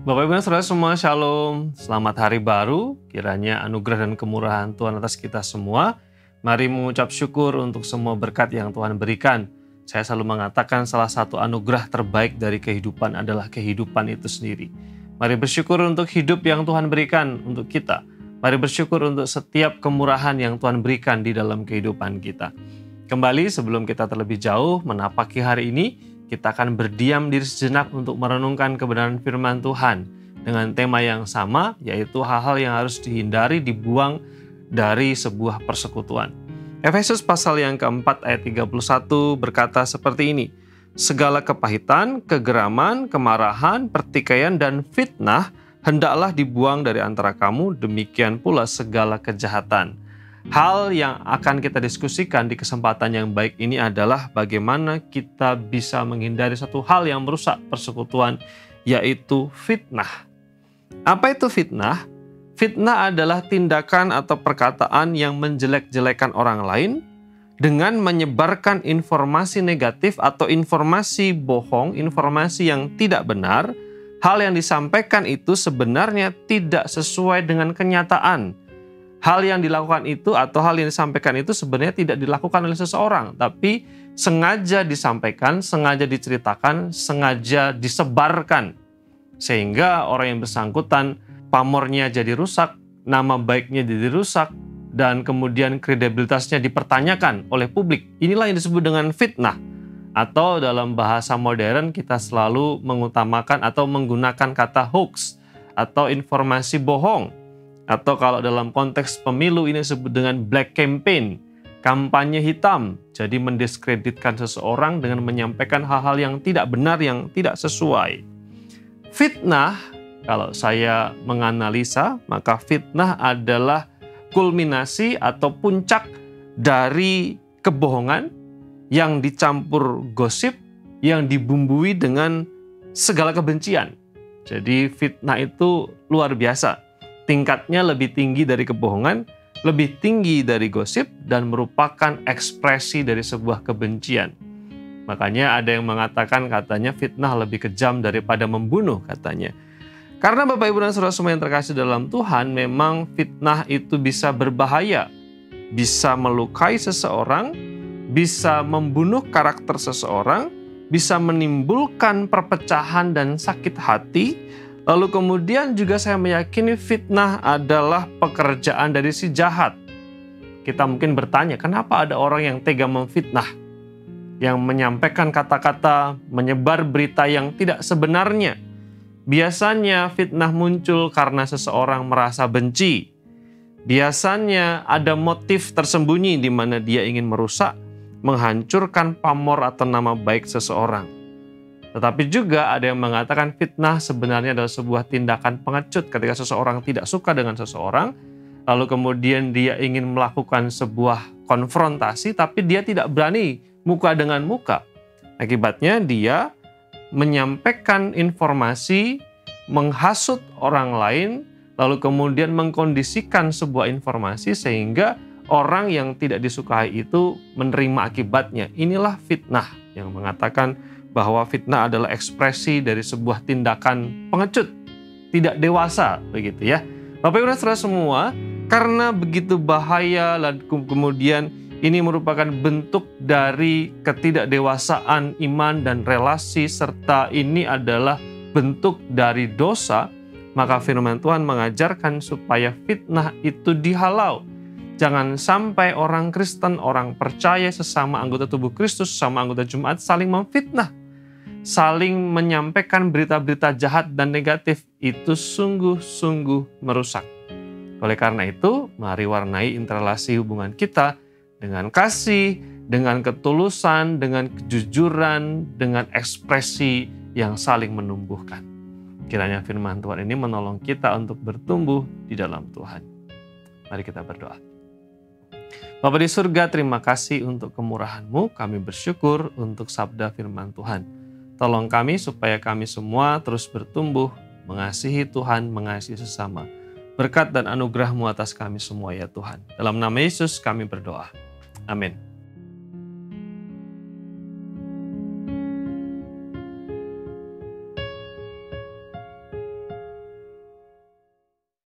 Bapak Ibu dan Saudara semua, Shalom. Selamat hari baru. Kiranya anugerah dan kemurahan Tuhan atas kita semua. Mari mengucap syukur untuk semua berkat yang Tuhan berikan. Saya selalu mengatakan salah satu anugerah terbaik dari kehidupan adalah kehidupan itu sendiri. Mari bersyukur untuk hidup yang Tuhan berikan untuk kita. Mari bersyukur untuk setiap kemurahan yang Tuhan berikan di dalam kehidupan kita. Kembali sebelum kita terlebih jauh menapaki hari ini, kita akan berdiam diri sejenak untuk merenungkan kebenaran firman Tuhan dengan tema yang sama, yaitu hal-hal yang harus dihindari dibuang dari sebuah persekutuan. Efesus pasal yang keempat ayat 31 berkata seperti ini, segala kepahitan, kegeraman, kemarahan, pertikaian, dan fitnah hendaklah dibuang dari antara kamu, demikian pula segala kejahatan. Hal yang akan kita diskusikan di kesempatan yang baik ini adalah bagaimana kita bisa menghindari satu hal yang merusak persekutuan, yaitu fitnah. Apa itu fitnah? Fitnah adalah tindakan atau perkataan yang menjelek-jelekan orang lain dengan menyebarkan informasi negatif atau informasi bohong, informasi yang tidak benar. Hal yang disampaikan itu sebenarnya tidak sesuai dengan kenyataan. Hal yang dilakukan itu atau hal yang disampaikan itu sebenarnya tidak dilakukan oleh seseorang, tapi sengaja disampaikan, sengaja diceritakan, sengaja disebarkan. Sehingga orang yang bersangkutan pamornya jadi rusak, nama baiknya jadi rusak, dan kemudian kredibilitasnya dipertanyakan oleh publik. Inilah yang disebut dengan fitnah. Atau dalam bahasa modern kita selalu mengutamakan atau menggunakan kata hoax atau informasi bohong. Atau kalau dalam konteks pemilu ini disebut dengan black campaign, kampanye hitam. Jadi mendiskreditkan seseorang dengan menyampaikan hal-hal yang tidak benar, yang tidak sesuai. Fitnah, kalau saya menganalisa, maka fitnah adalah kulminasi atau puncak dari kebohongan yang dicampur gosip, yang dibumbui dengan segala kebencian. Jadi fitnah itu luar biasa. Tingkatnya lebih tinggi dari kebohongan, lebih tinggi dari gosip, dan merupakan ekspresi dari sebuah kebencian. Makanya ada yang mengatakan katanya fitnah lebih kejam daripada membunuh katanya. Karena Bapak Ibu dan Saudara semua yang terkasih dalam Tuhan, memang fitnah itu bisa berbahaya, bisa melukai seseorang, bisa membunuh karakter seseorang, bisa menimbulkan perpecahan dan sakit hati. Lalu kemudian juga saya meyakini fitnah adalah pekerjaan dari si jahat. Kita mungkin bertanya, kenapa ada orang yang tega memfitnah? Yang menyampaikan kata-kata, menyebar berita yang tidak sebenarnya. Biasanya fitnah muncul karena seseorang merasa benci. Biasanya ada motif tersembunyi di mana dia ingin merusak, menghancurkan pamor atau nama baik seseorang. Tetapi juga ada yang mengatakan fitnah sebenarnya adalah sebuah tindakan pengecut ketika seseorang tidak suka dengan seseorang, lalu kemudian dia ingin melakukan sebuah konfrontasi, tapi dia tidak berani muka dengan muka. Akibatnya dia menyampaikan informasi, menghasut orang lain, lalu kemudian mengkondisikan sebuah informasi sehingga orang yang tidak disukai itu menerima akibatnya. Inilah fitnah yang mengatakan bahwa fitnah adalah ekspresi dari sebuah tindakan pengecut, tidak dewasa, begitu ya. Bapak Ibu dan Saudara semua, karena begitu bahaya dan kemudian ini merupakan bentuk dari ketidakdewasaan iman dan relasi, serta ini adalah bentuk dari dosa, maka firman Tuhan mengajarkan supaya fitnah itu dihalau. Jangan sampai orang Kristen, orang percaya, sesama anggota tubuh Kristus, sesama anggota Jemaat saling memfitnah, saling menyampaikan berita-berita jahat dan negatif. Itu sungguh-sungguh merusak. Oleh karena itu, mari warnai interelasi hubungan kita dengan kasih, dengan ketulusan, dengan kejujuran, dengan ekspresi yang saling menumbuhkan. Kiranya firman Tuhan ini menolong kita untuk bertumbuh di dalam Tuhan. Mari kita berdoa. Bapa di surga, terima kasih untuk kemurahan-Mu. Kami bersyukur untuk sabda firman Tuhan. Tolong kami supaya kami semua terus bertumbuh, mengasihi Tuhan, mengasihi sesama. Berkat dan anugerah-Mu atas kami semua ya Tuhan. Dalam nama Yesus kami berdoa. Amin.